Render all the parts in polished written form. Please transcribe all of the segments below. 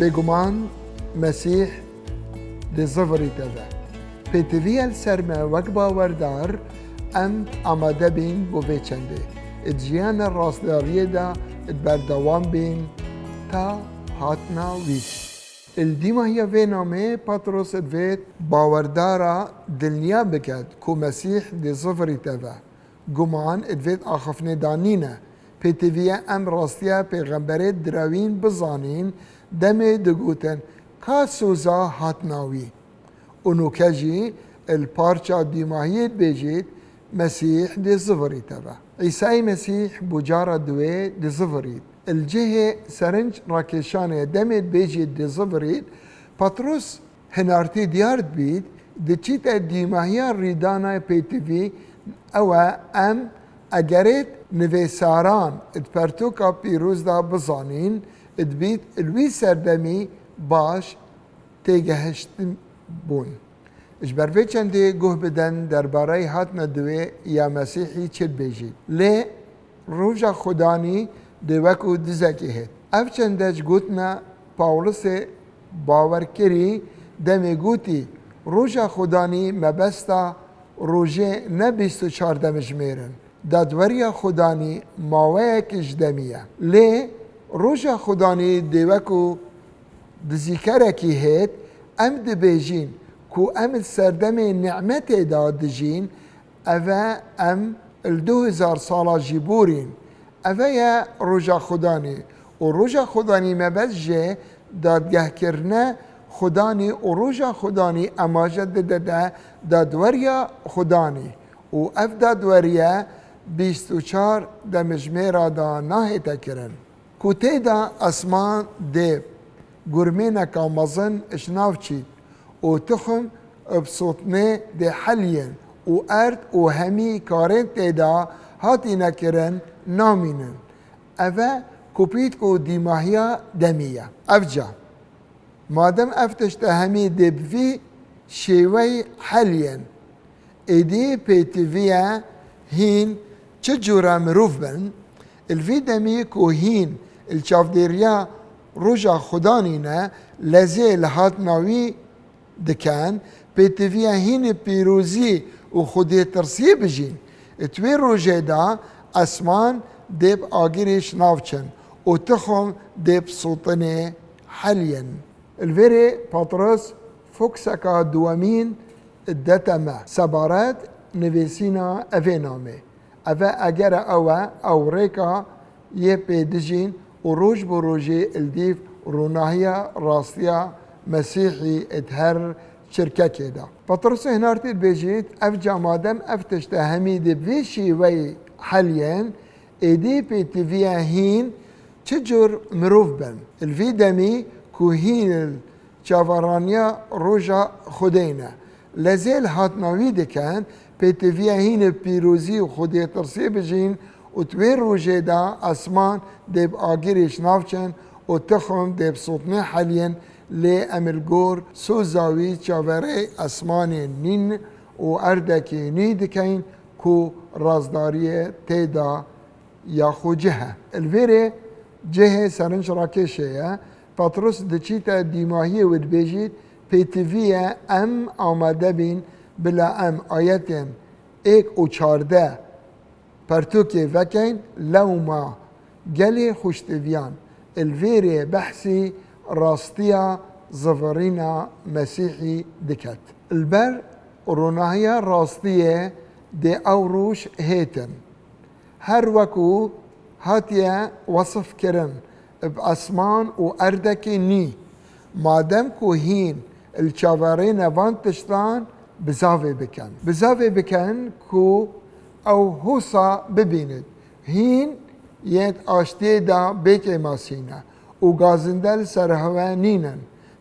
بێگومان مەسیح di zivirî te ve. Pêtiviyê ser me wek bawerdar em amade bîn bû vê çendê. Ciyana rastdariyê de berdewam bîn ta hatina wî. Dîmahiya vê namê Patros divê bawerdara dilniya biket ku Mesîh di zivirî te ve. Guman divê axifnedanîne. Pêtiviyê em rastiya pêxemberê dirawîn bizanîn demê digotin ka soza hatina wî. û nûke jî il parça dîmahiyê dibêjît Mesîh di zivirî te ve. İsa'yê Mesîh bû cara duwê di zivirît. Il cihê serinc rakêşanê demê dibêjît di zivirît, Patros hinartî diyar dibît, diçîte dîmahiya rîdana pêtivî ew e em egerêt nivêsaran di pertûka pîrûz da bizanîn, dibît il wî serdemî baş têgehiştin bûn. Ji ber vê çendê guh bidin derbareyê hatina duwê ya Mesîhî çi dibêjît. Lê roja Xudanî di wekû dizekê hêt. Ev çende ji gotina Pawlosê bawerkirî demê gotî roja Xudanî mebesta rojê ne 24 demijmêrin. Dadweriya Xudanî maweyekî ji demî ye. Lê roja Xudanî di wekû dizîkerekî hêt, em dibêjîn ku em serdemê ni'metê da dijîn, ev e em il 2000 sala jî borîn. Ev ye roja Xudanî û roja Xudanî mebest jê dadgehkirine Xudanî û roja Xudanî emaje dide de dadweriya Xudanî û ev dadweriye 24 demijmêra da nahête kirin. Ku têda esman dêb gurmêneka mezin îşnav çît û tixim bi sotinê dê heliyên û erd û hemî karên têda hatîne kirin namînin. Ev e kupît û dîmahiya demî ye. Evca madem ev tişt hemî dê bi vî şêweyê heliyên, êdî pêtiviye hîn çi cure mirov bin, il vî demî ku hîn il çavdêriya roja Xudanî ne lezê li hatina wî dikin, pêtiviya hînê pîrozî û xwedêtirsiyê bijîn. Ti wê rojê de esman dê bi agirê şinav çin û tixom dê bi sotinê heliyên. Li vêrê Patros fokseka duwemîn dete me sebaret nivêsîna evê namê. Ev e egere ew e ew rêka yê pê dijîn û roj bi rojê il dîv rûnahiya rastiya Mesîhî ed her çirkekê de. Patrosê hinartî dibêjît ev ca madem ev tişt hemî di vê şîweyê heliyên, êdî pêtiviya hîn çi cur mirov bin. Il vî demî ku hîn il çavaraniya roja Xwedê ne. Lezê li hatina wî dikin, pêtiviya hînê pîrozî û xwedêtirsiyê bijîn û ti wê rojê de esman dê bi agirê şinav çin û tixom dê bi sotinê heliyên. Lê em il gor soza wî çaverê esmanê nîn û erdekê nî dikin ku razdariyê têda ya xwe cihe. Il vêrê cihê serinc rakêşê ye, Patros diçîte dîmahiyê wê dibêjît pêtiviye em amade bîn bila em ayetên 1 û 14 pertûkê vekin lewma gelê xwiştiviyan. Il vêrê behsî rastiya zivirîna Mesîhî diket. Il ber rûnahiya rastiyê dê ew rûj hêtin. Her wekû hatiye wasif kirin bi esman û erdekê nî. Madem ku hîn il çaverê nevan tiştan bizavê bikin. Bizavê bikin ku ew hosa bibînit. Hîn yên aştiyê da bêkê masîne û gazinde li ser hewe nînin.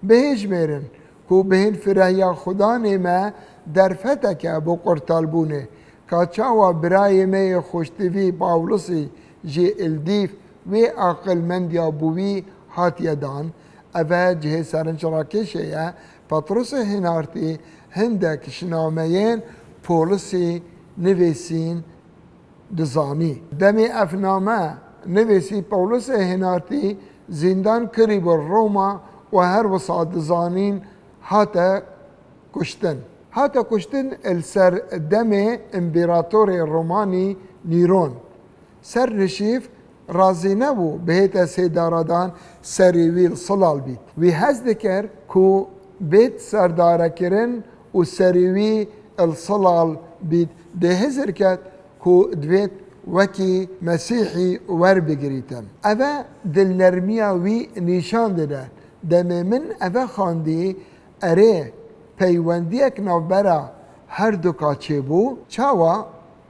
Bihêjmêrin ku bihên firehya Xudanê me derfeteke bo qurtalbûnê. Ka çawa birayê me yê xweştivî Pawlosî jê il dîv wê aqilmendiya bû wî hatiye dan. Ev e cihê serinc rakêşê ye, Patrosê hinartî hindek şinameyên Pawlosî nivêsîn dizanî. Demê ev name nivêsî Pawlosê hinartî zindan kirî bi Roma و هر وسا دزانین هاتا کشتن السر دم امپراتور رومانی نیرون. سر نشیف رازی نبو بهت سیداردان سریویل صلال بید. وی هز دکر کو بیت سرداره کرن و سریوی الصلال بید ده هزر کد کو دویت وکی مسیحی ور بگریتن. اوه دل نرمیا وی نشان ده دم من اوه خاندی اره پیوندیک نوبرا هر دو کاچه بو چاوا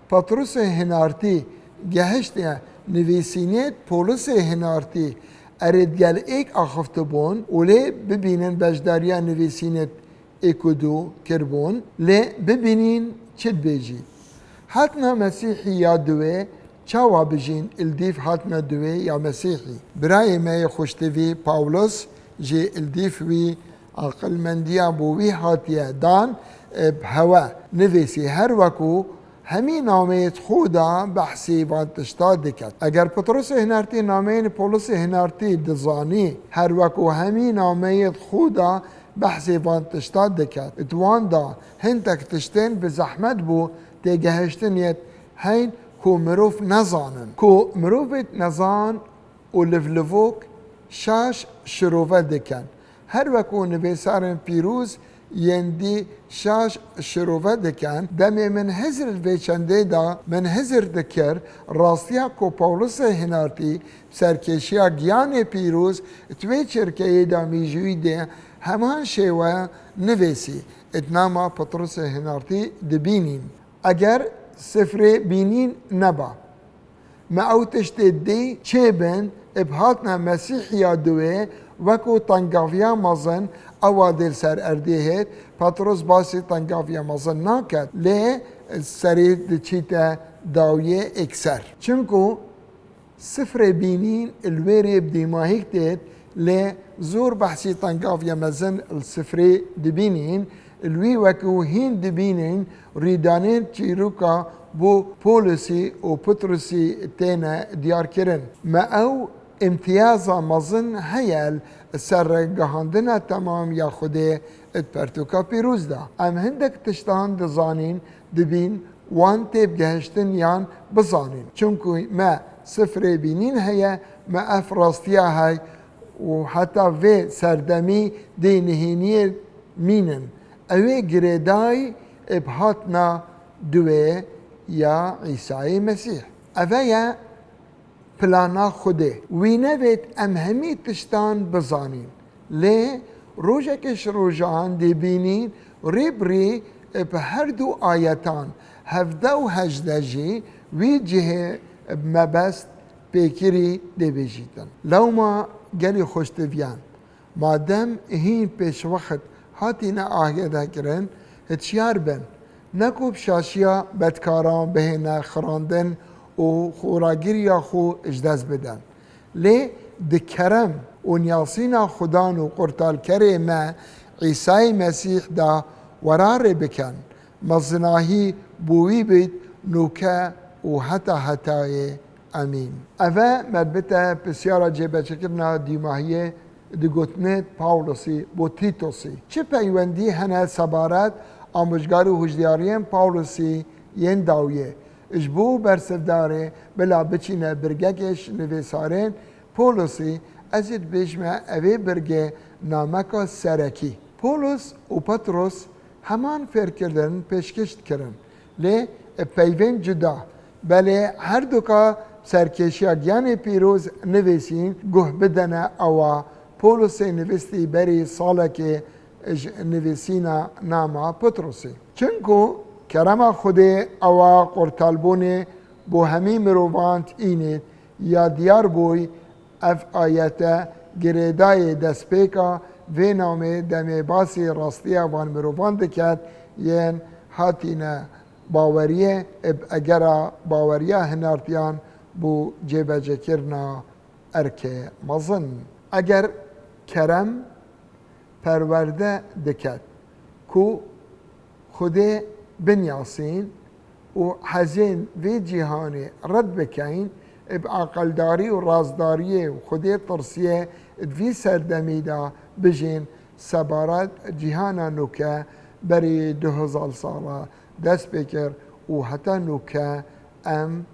پطرس هنارتی گهشت نویسینیت پولس هنارتی ارد گل ایک آخفت بون ولی ببینن بجداریا نویسینیت اکدو کربون لی ببینین چد بیجی هاتنا مسیحی یا دوی چاوا بجین الدیف هاتنا دوی یا مسیحی برای ما خوشتوی پاولوس جی الدیف وی عقل مندیا بوی هاتیه دان بهوا نویسی هر وکو همین نامه خدا بحثی وانتشتا دکت. اگر پطرس هنارتی نامه پولس هنارتی دزانی هر وکو همین نامه خدا بحثی وانتشتا دکت. اتوان دا هنتک تشتین به زحمت بو تگهشتنیت هین کو مروف نزانن. کو مروفت نزان و لفلفوک شاش شروفه دکن. هر وکو نویسارن پیروز یندی شاش شروفه دکن دمی من هزر الویچنده دا من هزر دکر راستیا کو پاولوس هنارتی سرکشیا گیان پیروز توی چرکه دا میجوی ده همان شیوه نویسی اتناما پطرس هنارتی دبینین اگر سفر بینین نبا ما او تشتی دی چه بن ابهاتنا مسیحیا دوی وکو تنگاویا مزن اوادل سر اردیهت پطرس باسی تنگاویا مزن ناکد لی سرید چیتا داویه اکسر چونکو سفر بینین الویری بدیماهیک دید لی زور بحثی تنگاویا مزن السفر دبینین الوی وکو هین دبینین ریدانین چیروکا بو پولسی و پطرسی تینا دیار کرن ما او امتیاز مزن هیل سر گهاندن تمام یا خوده اتپرتوکا پیروز دا ام هندک تشتان دزانین دبین وان تیب گهشتن یان بزانین چونکو ما سفر بینین هیا ما افراستیا هی و حتی وی سردمی دی نهینی مینن اوی گریدای ابهاتنا دوی یا عیسی مسیح اویا پلانا خوده وی نوید ام همی تشتان بزانین لی روژکش روژان دی بینین ریبری به هر دو آیتان 17 و 18 جی وی جهه مبست پیکری دی بیجیتن لو ما گلی خوشتویان مادم هین پیش وقت هاتینا آهیده کرن هتشیار بن نکوب شاشیا بدکاران بهینا خراندن و خوراگیریا خو اجداز بدن لی دکرم و نیاسینا خدان و قرطال کری ما عیسی مسیح دا ورار بکن مزناهی بوی بید نوکه و حتای امین اوه مدبتا بسیارا جیبه چکرنا دیماهیه دگوتنت پاولوسی بو تیتوسی چه پیوندی هنه سبارت آموزگار و هجدیاریم پاولوسی ین داویه اجبو برسفداره بلا بچینه برگکش نویسارین پولوسی ازید بیشمه اوی برگه نامکا سرکی پولوس و پطرس همان فکر کردن پیشکشت کردن لی پیوین جدا بله هر دوکا سرکشی گیان پیروز نویسین گوه بدنه اوا پولوس نویستی بری ساله که نویسینا ناما پطرسی چونکو کرم خود اوا قرطالبونه بو همی مروانت اینید یا دیار بوی اف آیتا گریدای دسپیکا و نامه دمی باسی راستی وان مروان دکت ین هاتینا باوریه اگر باوریه هنارتیان بو جیبه جکرنا ارکه مزن اگر کرم پرورده دکت کو خوده بنیاسین و حزین و جهانی رد بکین اب عقلداری و رازداری و خودی ترسیه دوی سردمی دا بجین سبارت جیهانا نوکه بری 2000 ساله دست بکر و حتی نوکه ام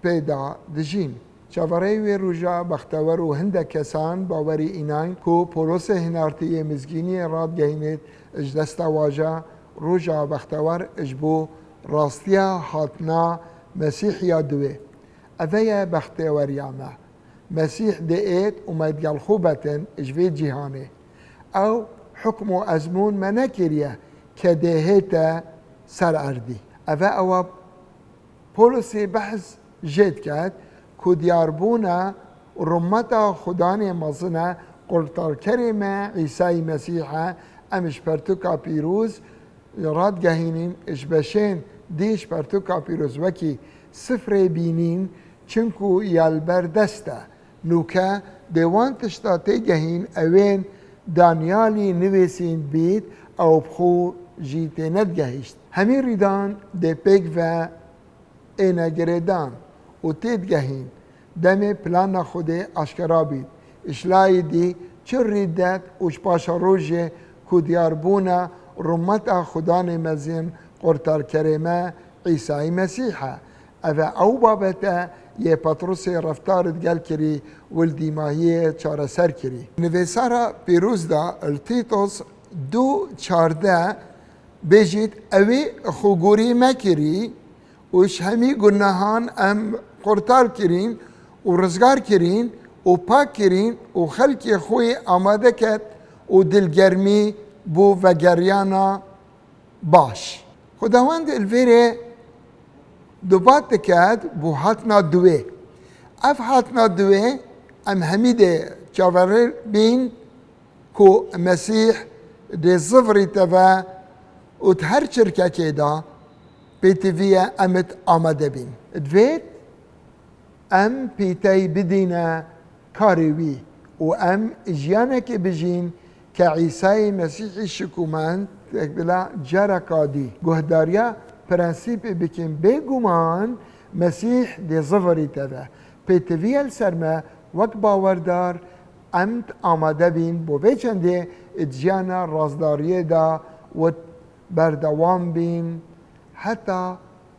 پیدا دجین. چاوره وی روژا بختور و هنده کسان باوری ایناین که پولس هنارتی مزگینی راد گهینید اج دست واجه روژا بختور اجبو راستیا حاتنا مسیح یادوه. اوه بختوریامه مسیح دئت و مدگل خوبتن اجوی جهانه او حکم و ازمون منکریه که دهیت سر اردی. اوه پولس بحث جد کرد که دیاربونا رمتا خدان مزنه قلتر کریم عیسی مسیحه امش پرتوکا پیروز راد گهینین اش بشین دیش پرتوکا پیروز وکی سفر بینین چنکو یالبر دسته نوکه دیوان تشتاتی گهین اوین دانیالی نویسین بید او بخو جیتینت گهیشت. همی ریدان دی پیگ و اینا گریدان و تید گهین دم پلان خود اشکرا بید. اشلای دی چه ریدت وش پاشا روژه که دیاربونا رمت خدان مزین قرطر کریمه عیسی مسیحه. او بابتا یه پتروس رفتارت گل کری ولدی ماهی چاره سر کری. نویسارا پیروز دا التیتوس 2:14 بجید اوی خوگوری مکری وش همی گناهان ام قرطار کرین و رزگار کرین و پاک کرین و خلق خوی آماده کد و دلگرمی بو و گریانا باش. خداوند الویره دوبات کد بو هاتنا دوه. اف هاتنا دوه ام همیده چاوره بین کو مسیح دی زفری تفا و هر شرکه که دا پیتویه امت آماده بین. دوید ام پیتای بدینا کاریوی و ام جیانه که بجین که عیسی مسیحی شکومند بلا جرکا دی. گهداریا پرنسیپ بکن بگومان مسیح دی زفری تفا پیتویه السرمه وک باوردار امت آماده بین بو بیچنده جیانا رازداریه دا و بردوام بین حتی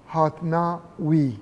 هاتنا وی.